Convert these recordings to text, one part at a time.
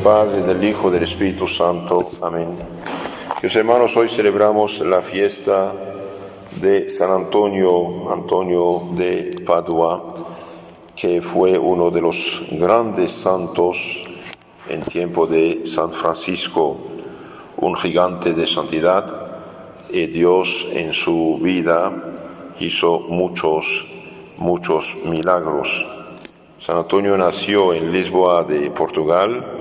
Padre, del Hijo, del Espíritu Santo. Amén. Queridos hermanos, hoy celebramos la fiesta de San Antonio de Padua, que fue uno de los grandes santos en tiempo de San Francisco, un gigante de santidad, y Dios en su vida hizo muchos milagros. San Antonio nació en Lisboa de Portugal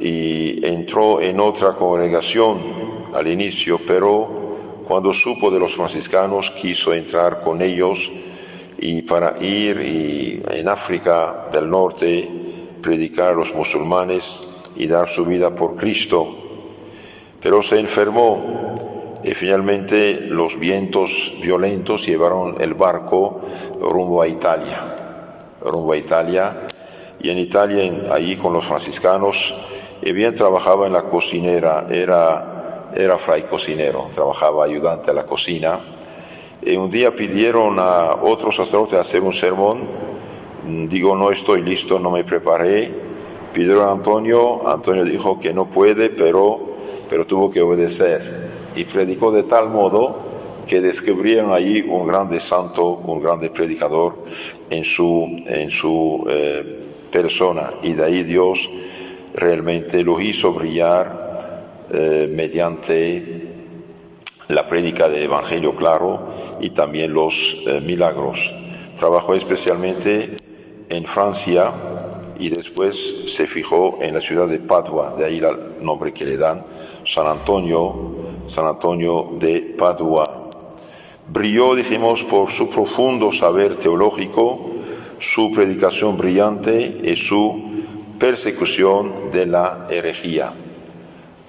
y entró en otra congregación al inicio, pero cuando supo de los franciscanos quiso entrar con ellos y para ir en África del Norte predicar a los musulmanes y dar su vida por Cristo. Pero se enfermó y finalmente los vientos violentos llevaron el barco rumbo a Italia, y en Italia, allí con los franciscanos, bien trabajaba en la cocinera, era fray cocinero, trabajaba ayudante a la cocina, y un día pidieron a otro sacerdote hacer un sermón. Digo, no estoy listo, no me preparé. Pidieron a Antonio dijo que no puede, pero tuvo que obedecer, y predicó de tal modo que descubrieron allí un grande santo, un grande predicador en su persona, y de ahí Dios realmente lo hizo brillar mediante la prédica del Evangelio claro y también los milagros. Trabajó especialmente en Francia y después se fijó en la ciudad de Padua, de ahí el nombre que le dan, San Antonio de Padua. Brilló, dijimos, por su profundo saber teológico, su predicación brillante y su persecución de la herejía.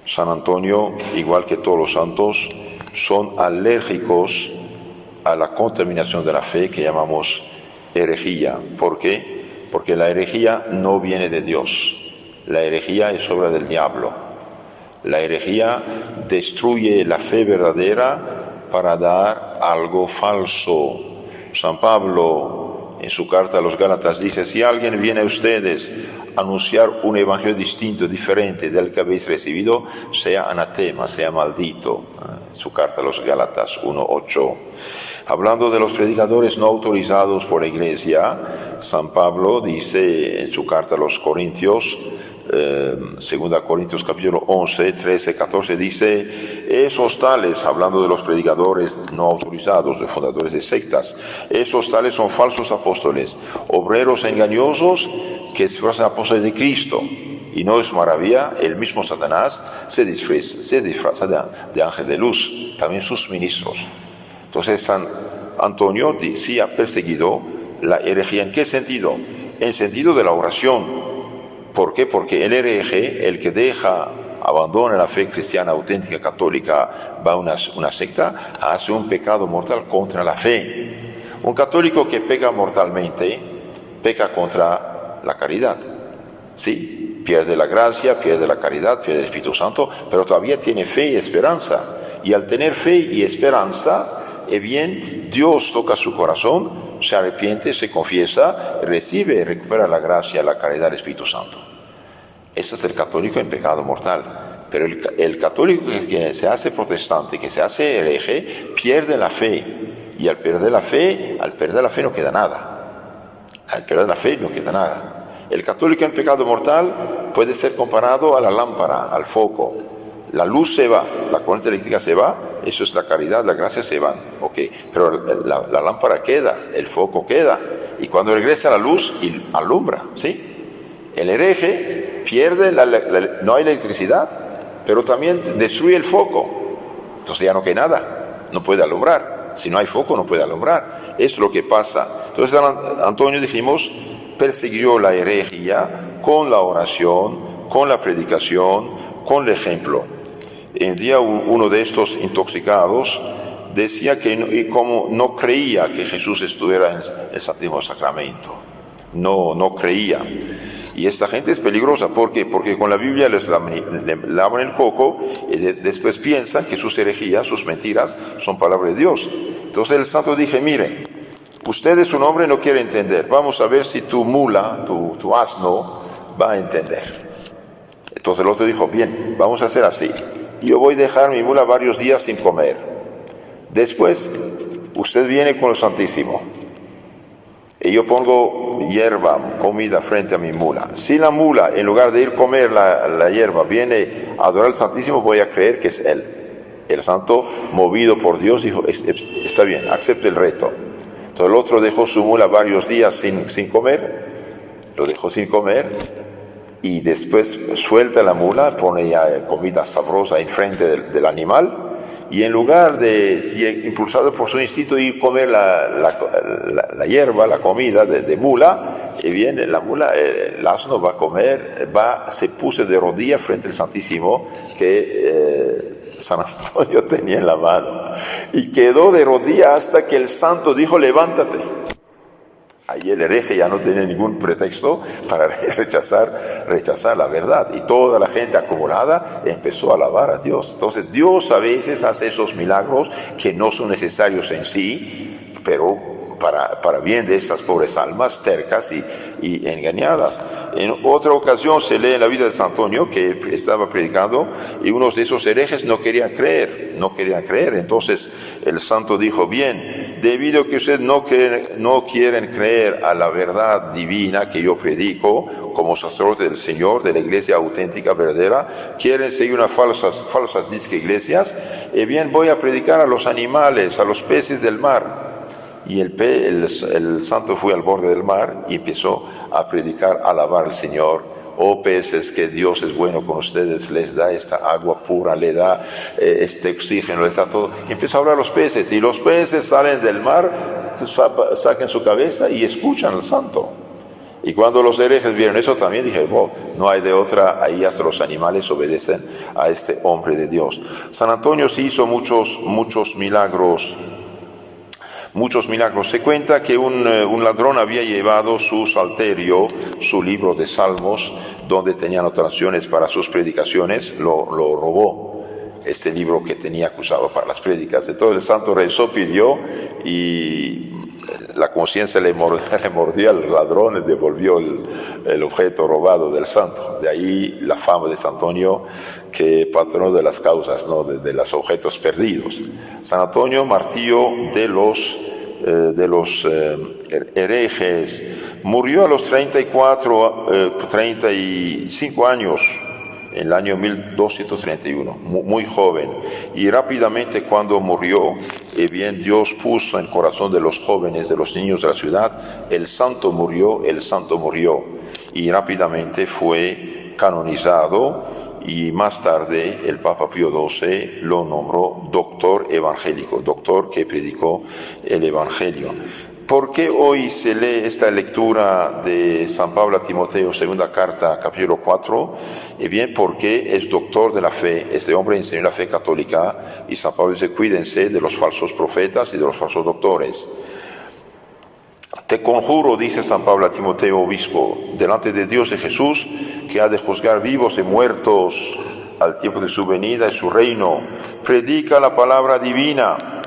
San Antonio, igual que todos los santos, son alérgicos a la contaminación de la fe que llamamos herejía. ¿Por qué? Porque la herejía no viene de Dios. La herejía es obra del diablo. La herejía destruye la fe verdadera para dar algo falso. San Pablo, en su carta a los Gálatas, dice: si alguien viene a ustedes a anunciar un evangelio distinto, diferente del que habéis recibido, sea anatema, sea maldito. En su carta a los Gálatas 1:8. Hablando de los predicadores no autorizados por la Iglesia, San Pablo dice en su carta a los Corintios, 2 Corintios capítulo 11, 13, 14, dice: esos tales, hablando de los predicadores no autorizados, de fundadores de sectas, esos tales son falsos apóstoles, obreros engañosos que se hacen apóstoles de Cristo. Y no es maravilla, el mismo Satanás se disfraza de ángel de luz, también sus ministros. Entonces San Antonio sí ha perseguido la herejía. ¿En qué sentido? En sentido de la oración. ¿Por qué? Porque el hereje, el que abandona la fe cristiana auténtica católica, va a una secta, hace un pecado mortal contra la fe. Un católico que peca mortalmente, peca contra la caridad. ¿Sí? Pierde la gracia, pierde la caridad, pierde el Espíritu Santo, pero todavía tiene fe y esperanza. Y al tener fe y esperanza, bien, Dios toca su corazón, se arrepiente, se confiesa, recibe y recupera la gracia, la caridad del Espíritu Santo. Ese es el católico en pecado mortal. Pero el católico que se hace protestante, que se hace hereje, pierde la fe. Y al perder la fe no queda nada. El católico en pecado mortal puede ser comparado a la lámpara, al foco. La luz se va, la corriente eléctrica se va, eso es la caridad, la gracia se van, pero la lámpara queda, el foco queda, y cuando regresa la luz, alumbra, ¿sí? El hereje pierde, no hay electricidad, pero también destruye el foco, entonces ya no queda nada, no puede alumbrar, si no hay foco no puede alumbrar, eso es lo que pasa. Entonces Antonio, dijimos, persiguió la herejía con la oración, con la predicación, con el ejemplo. Un día uno de estos intoxicados decía que como no creía que Jesús estuviera en el Santísimo Sacramento, no creía. Y esta gente es peligrosa, ¿por qué? Porque con la Biblia le lavan el coco y después piensan que sus herejías, sus mentiras son palabra de Dios. Entonces el santo dije: mire, usted un hombre no quiere entender, vamos a ver si tu mula, tu asno va a entender. Entonces el otro dijo, bien, vamos a hacer así. Yo voy a dejar mi mula varios días sin comer. Después, usted viene con el Santísimo. Y yo pongo hierba, comida frente a mi mula. Si la mula, en lugar de ir a comer la hierba, viene a adorar al Santísimo, voy a creer que es él. El santo, movido por Dios, dijo, está bien, acepte el reto. Entonces el otro dejó su mula varios días sin comer, lo dejó sin comer, y después suelta la mula, pone ya comida sabrosa enfrente del animal, y en lugar de, impulsado por su instinto, ir a comer la hierba, la comida de mula, y viene la mula, el asno va a comer, se puso de rodillas frente al Santísimo que San Antonio tenía en la mano, y quedó de rodillas hasta que el santo dijo, levántate. Ahí el hereje ya no tenía ningún pretexto para rechazar la verdad. Y toda la gente acumulada empezó a alabar a Dios. Entonces Dios a veces hace esos milagros que no son necesarios en sí, pero para bien de esas pobres almas tercas y engañadas. En otra ocasión se lee en la vida de San Antonio que estaba predicando y unos de esos herejes no querían creer. Entonces el santo dijo, bien, debido a que ustedes no quieren creer a la verdad divina que yo predico como sacerdote del Señor, de la iglesia auténtica, verdadera, quieren seguir unas falsas disque iglesias, bien, voy a predicar a los animales, a los peces del mar. Y el santo fue al borde del mar y empezó a predicar, a alabar al Señor. Oh peces, que Dios es bueno con ustedes, les da esta agua pura, le da este oxígeno, les da todo. Y empieza a hablar a los peces, y los peces salen del mar, sacan su cabeza y escuchan al santo. Y cuando los herejes vieron eso también dijeron, no hay de otra, ahí hasta los animales obedecen a este hombre de Dios. San Antonio sí hizo muchos milagros. Se cuenta que un ladrón había llevado su salterio, su libro de salmos, donde tenía anotaciones para sus predicaciones, lo robó, este libro que tenía que usaba para las prédicas. Entonces el santo rezó, pidió, y la conciencia le mordió al ladrón y devolvió el objeto robado del santo. De ahí la fama de San Antonio, que patrono de las causas, ¿no? de los objetos perdidos. San Antonio, martillo de los herejes, murió a los 35 años, en el año 1231, muy joven, y rápidamente cuando murió, bien Dios puso en el corazón de los jóvenes, de los niños de la ciudad, el santo murió, y rápidamente fue canonizado. Y más tarde el Papa Pío XII lo nombró doctor evangélico, doctor que predicó el Evangelio. ¿Por qué hoy se lee esta lectura de San Pablo a Timoteo, segunda carta, capítulo 4? Bien, porque es doctor de la fe, este hombre enseñó la fe católica, y San Pablo dice, cuídense de los falsos profetas y de los falsos doctores. Te conjuro, dice San Pablo a Timoteo, obispo, delante de Dios y Jesús, que ha de juzgar vivos y muertos al tiempo de su venida y su reino. Predica la palabra divina,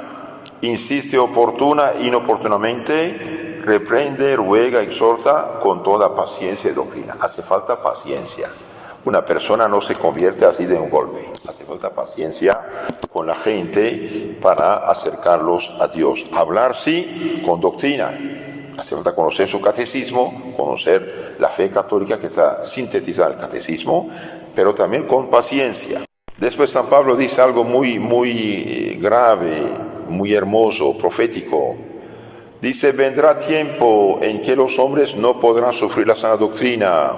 insiste oportuna e inoportunamente, reprende, ruega, exhorta con toda paciencia y doctrina. Hace falta paciencia. Una persona no se convierte así de un golpe. Hace falta paciencia con la gente para acercarlos a Dios. Hablar sí, con doctrina. Hace falta conocer su catecismo, conocer la fe católica que está sintetizada en el catecismo, pero también con paciencia. Después San Pablo dice algo muy grave, muy hermoso, profético. Dice, vendrá tiempo en que los hombres no podrán sufrir la sana doctrina,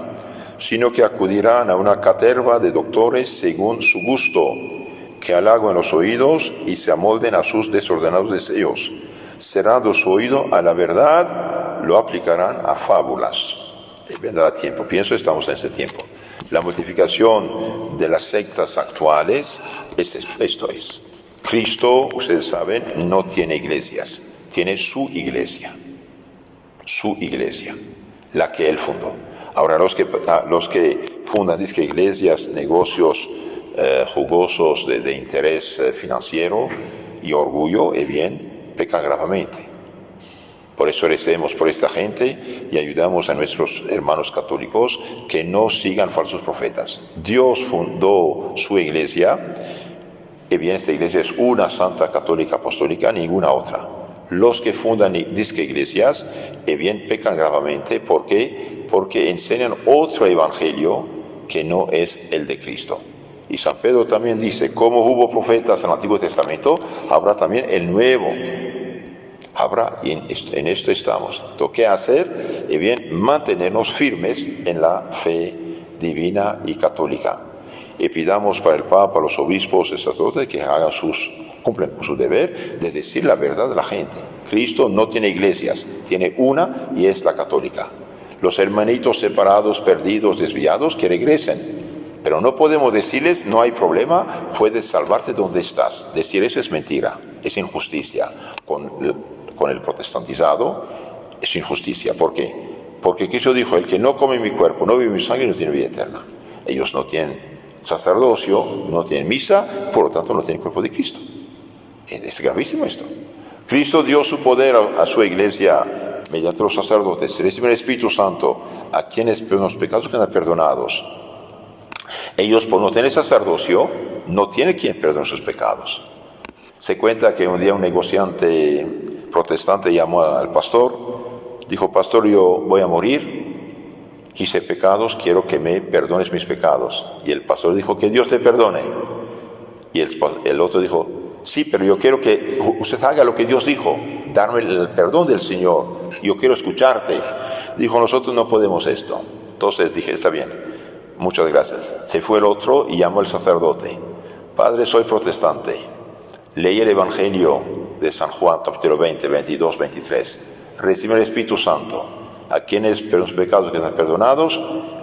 sino que acudirán a una caterva de doctores según su gusto, que halaguen los oídos y se amolden a sus desordenados deseos. Cerrando su oído a la verdad, lo aplicarán a fábulas. Vendrá tiempo, estamos en ese tiempo. La multiplicación de las sectas actuales, esto es. Cristo, ustedes saben, no tiene iglesias, tiene su iglesia, la que él fundó. Ahora los que fundan iglesias, negocios jugosos de interés financiero y orgullo, bien, pecan gravemente. Por eso recemos por esta gente y ayudamos a nuestros hermanos católicos que no sigan falsos profetas. Dios fundó su iglesia, y bien, esta iglesia es una santa católica apostólica, ninguna otra. Los que fundan disque iglesias, y bien, pecan gravemente. ¿Por qué? Porque enseñan otro evangelio que no es el de Cristo. Y San Pedro también dice, como hubo profetas en el Antiguo Testamento, habrá también el Nuevo. Habrá, y en esto estamos. Entonces, ¿qué hacer? Y bien, mantenernos firmes en la fe divina y católica. Y pidamos para el Papa, los obispos, sacerdotes, que cumplen con su deber de decir la verdad a la gente. Cristo no tiene iglesias, tiene una y es la católica. Los hermanitos separados, perdidos, desviados, que regresen. Pero no podemos decirles, no hay problema, puedes salvarte donde estás. Decir eso es mentira, es injusticia. Con el protestantizado es injusticia. ¿Por qué? Porque Cristo dijo, el que no come mi cuerpo, no vive mi sangre, no tiene vida eterna. Ellos no tienen sacerdocio, no tienen misa, por lo tanto no tienen cuerpo de Cristo. Es gravísimo esto. Cristo dio su poder a su iglesia mediante los sacerdotes. Reciben el Espíritu Santo a quienes por los pecados quedan perdonados. Ellos, por no tener sacerdocio, no tienen quien perdone sus pecados. Se cuenta que un día un negociante protestante llamó al pastor, dijo, pastor, yo voy a morir, hice pecados, quiero que me perdones mis pecados. Y el pastor dijo, que Dios te perdone. Y el otro dijo, sí, pero yo quiero que usted haga lo que Dios dijo, darme el perdón del Señor, yo quiero escucharte. Dijo, nosotros no podemos esto. Entonces dije, está bien, muchas gracias. Se fue el otro y llamó al sacerdote, padre, soy protestante, leí el Evangelio de San Juan, capítulo 20, 22, 23, recibe el Espíritu Santo, a quienes por los pecados quedan perdonados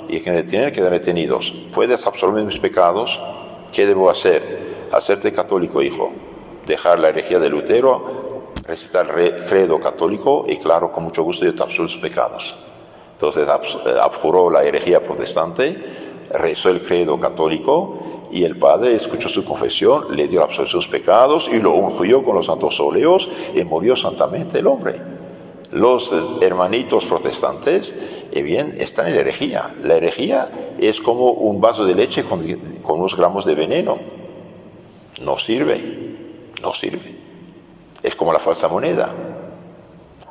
y a quienes tienen que quedar retenidos. ¿Puedes absolver mis pecados? ¿Qué debo hacer? Hacerte católico, hijo, dejar la herejía de Lutero, recitar el credo católico y claro, con mucho gusto yo te absolvo sus pecados. Entonces abjuró la herejía protestante, rezó el credo católico y el padre escuchó su confesión, le dio la absolución de sus pecados y lo ungió con los santos óleos y murió santamente el hombre. Los hermanitos protestantes, bien, están en la herejía. La herejía es como un vaso de leche con unos gramos de veneno. No sirve, no sirve. Es como la falsa moneda.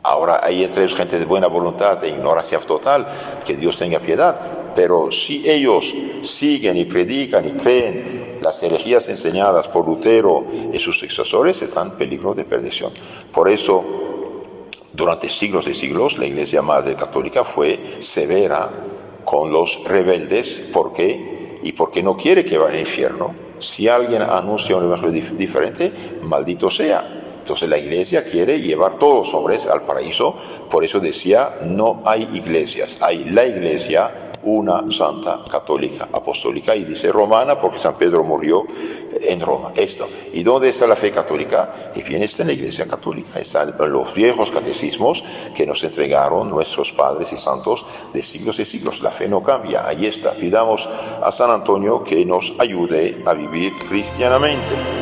Ahora hay entre ellos gente de buena voluntad e ignorancia total, que Dios tenga piedad. Pero si ellos siguen y predican y creen las herejías enseñadas por Lutero y sus sucesores, están en peligro de perdición. Por eso, durante siglos y siglos, la Iglesia Madre Católica fue severa con los rebeldes. ¿Por qué? Y porque no quiere que vayan al infierno. Si alguien anuncia un evangelio diferente, maldito sea. Entonces la Iglesia quiere llevar todos los hombres al paraíso. Por eso decía, no hay iglesias, hay la Iglesia, una santa católica apostólica, y dice romana porque San Pedro murió en Roma. Esto. ¿Y dónde está la fe católica? Y bien, está en la Iglesia Católica, están los viejos catecismos que nos entregaron nuestros padres y santos de siglos y siglos. La fe no cambia, ahí está. Pidamos a San Antonio que nos ayude a vivir cristianamente.